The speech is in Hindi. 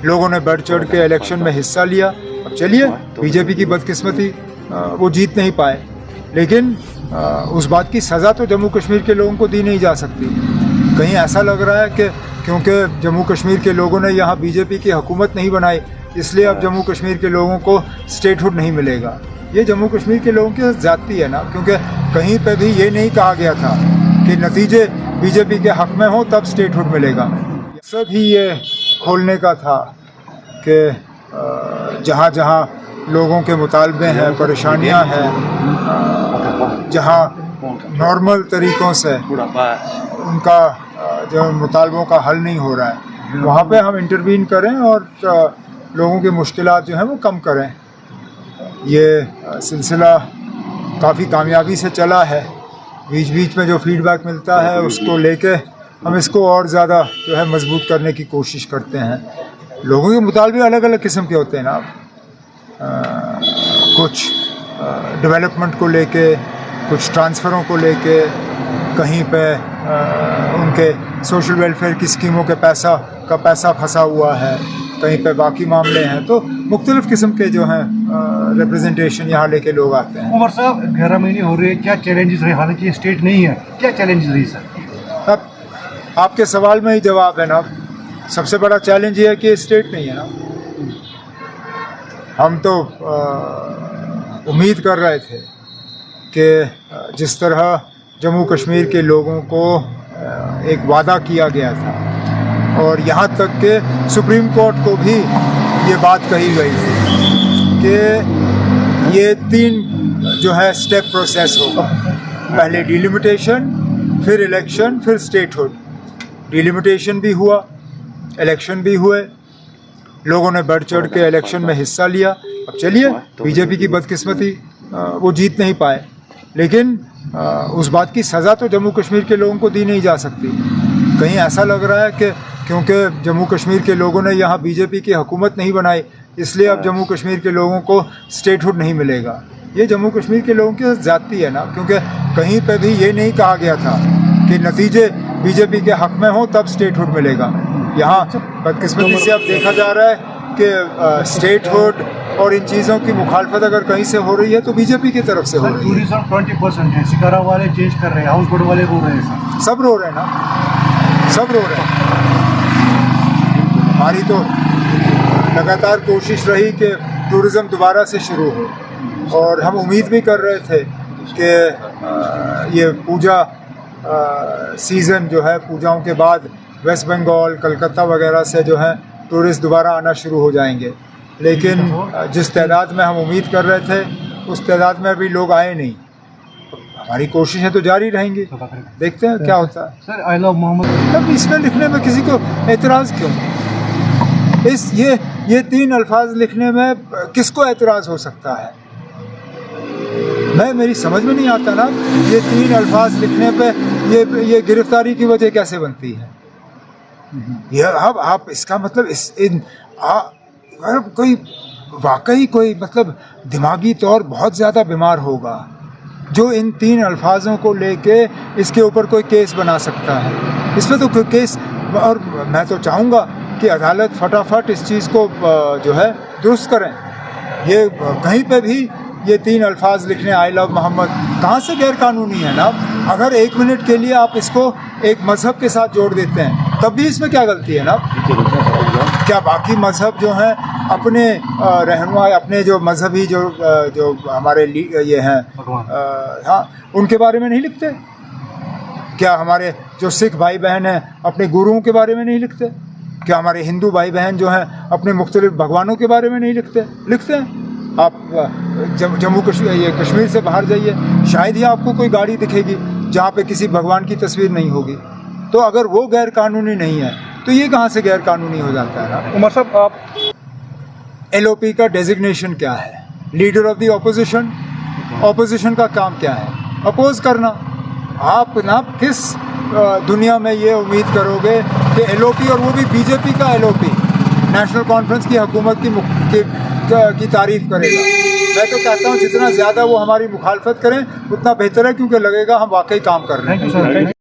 लोगों ने बढ़ चढ़ के इलेक्शन में हिस्सा लिया। अब चलिए, बीजेपी की बदकिस्मती वो जीत नहीं पाए, लेकिन उस बात की सज़ा तो जम्मू कश्मीर के लोगों को दी नहीं जा सकती। कहीं ऐसा लग रहा है कि क्योंकि जम्मू कश्मीर के लोगों ने यहाँ बीजेपी की हुकूमत नहीं बनाई, इसलिए अब जम्मू कश्मीर के लोगों को स्टेटहुड नहीं मिलेगा। ये जम्मू कश्मीर के लोगों की ज़्यादती है ना, क्योंकि कहीं पे भी ये नहीं कहा गया था कि नतीजे बीजेपी के हक़ में हो तब स्टेटहुड मिलेगा। सब ही ये खोलने का था कि जहाँ जहाँ लोगों के मुतालबे हैं, परेशानियाँ हैं, जहाँ नॉर्मल तरीक़ों से उनका जो मुतालबों का हल नहीं हो रहा है, वहाँ पे हम इंटरवीन करें और लोगों की मुश्किलात जो हैं वो कम करें। ये सिलसिला काफ़ी कामयाबी से चला है। बीच बीच में जो फीडबैक मिलता है उसको लेके हम इसको और ज़्यादा जो है मजबूत करने की कोशिश करते हैं। लोगों के मुतालबे अलग अलग किस्म के होते हैं ना, कुछ डेवलपमेंट को लेके, कुछ ट्रांसफ़रों को लेके, कहीं पे उनके सोशल वेलफेयर की स्कीमों के पैसा फंसा हुआ है, कहीं पे बाकी मामले हैं। तो मुख्तलिफ़ किस्म के जो हैं रिप्रेजेंटेशन यहाँ लेके लोग आते हैं। उमर साहब, 11 महीने हो रहे हैं, क्या चैलेंजेस रहे? हालांकि ये स्टेट नहीं है, क्या चैलेंजेस रही सर? अब आपके सवाल में ही जवाब है ना। सबसे बड़ा चैलेंज ये है कि स्टेट नहीं है ना। हम तो उम्मीद कर रहे थे कि जिस तरह जम्मू कश्मीर के लोगों को एक वादा किया गया था और यहाँ तक कि सुप्रीम कोर्ट को भी ये बात कही गई थी कि ये 3 जो है स्टेप प्रोसेस होगा, पहले डिलिमिटेशन, फिर इलेक्शन, फिर स्टेटहुड। डिलिमिटेशन भी हुआ, इलेक्शन भी हुए, लोगों ने बढ़ चढ़ के इलेक्शन में हिस्सा लिया। अब चलिए, बीजेपी की बदकिस्मती वो जीत नहीं पाए, लेकिन उस बात की सज़ा तो जम्मू कश्मीर के लोगों को दी नहीं जा सकती। कहीं ऐसा लग रहा है कि क्योंकि जम्मू कश्मीर के लोगों ने यहाँ बीजेपी की हुकूमत नहीं बनाई, इसलिए अब जम्मू कश्मीर के लोगों को स्टेटहुड नहीं मिलेगा। ये जम्मू कश्मीर के लोगों की ज़्यादती है ना, क्योंकि कहीं पे भी ये नहीं कहा गया था कि नतीजे बीजेपी के हक़ में हो तब स्टेटहुड मिलेगा। यहाँ बदकिस्मती से अब देखा जा रहा है कि स्टेटहुड और इन चीज़ों की मुखालफत अगर कहीं से हो रही है तो बीजेपी की तरफ से हो रही है। टूरिज्म 20% है, शिकारा वाले चेंज कर रहे हैं, हाउस बोट वाले रो रहे हैं सर। सब रो रहे हैं ना, सब रो रहे हैं। हमारी तो लगातार कोशिश रही कि टूरिज़म दोबारा से शुरू हो, और हम उम्मीद भी कर रहे थे कि ये पूजा सीज़न जो है, पूजाओं के बाद वेस्ट बंगाल, कलकत्ता वगैरह से जो है टूरिस्ट दोबारा आना शुरू हो जाएंगे, लेकिन जिस तादाद में हम उम्मीद कर रहे थे उस तादाद में अभी लोग आए नहीं। हमारी कोशिशें तो जारी रहेंगी, देखते हैं क्या होता है। सर, आई लव मोहम्मद, तब इसमें लिखने में किसी को एतराज़ क्यों? ये 3 अल्फाज लिखने में किसको एतराज़ हो सकता है? मेरी समझ में नहीं आता ना, ये 3 अल्फाज लिखने पे ये गिरफ्तारी की वजह कैसे बनती है? ये अब आप इसका मतलब कोई वाकई कोई मतलब दिमागी तौर बहुत ज़्यादा बीमार होगा जो इन 3 अल्फाजों को लेके इसके ऊपर कोई केस बना सकता है। इसमें तो कोई केस, और मैं तो चाहूँगा कि अदालत फटाफट इस चीज़ को जो है दुरुस्त करें। ये कहीं पे भी ये 3 अल्फाज लिखने, आई लव मोहम्मद, कहाँ से गैर कानूनी है ना? अगर 1 मिनट के लिए आप इसको एक मज़हब के साथ जोड़ देते हैं तब भी इसमें क्या गलती है ना? क्या बाकी मज़हब जो हैं अपने रहनुमा, अपने जो मजहबी जो हमारे ये हैं, हाँ, उनके बारे में नहीं लिखते? क्या हमारे जो सिख भाई बहन हैं अपने गुरुओं के बारे में नहीं लिखते? क्या हमारे हिंदू भाई बहन जो हैं अपने मुख्तलिफ भगवानों के बारे में नहीं लिखते? लिखते हैं। आप जम्मू कश्मीर से बाहर जाइए, शायद ही आपको कोई गाड़ी दिखेगी जहाँ पे किसी भगवान की तस्वीर नहीं होगी। तो अगर वो गैर कानूनी नहीं है तो ये कहाँ से गैर कानूनी हो जाता है ना? उमर साहब, आप LOP का डेजिग्नेशन क्या है? Leader of the opposition. Opposition का काम क्या है? अपोज करना। आप ना किस दुनिया में ये उम्मीद करोगे कि LOP, और वो भी बीजेपी का LOP, नेशनल कॉन्फ्रेंस की हुकूमत की तारीफ करेगा? मैं तो कहता हूँ जितना ज़्यादा वो हमारी मुखालफत करें उतना बेहतर है, क्योंकि लगेगा हम वाकई काम कर रहे हैं। Thank you sir.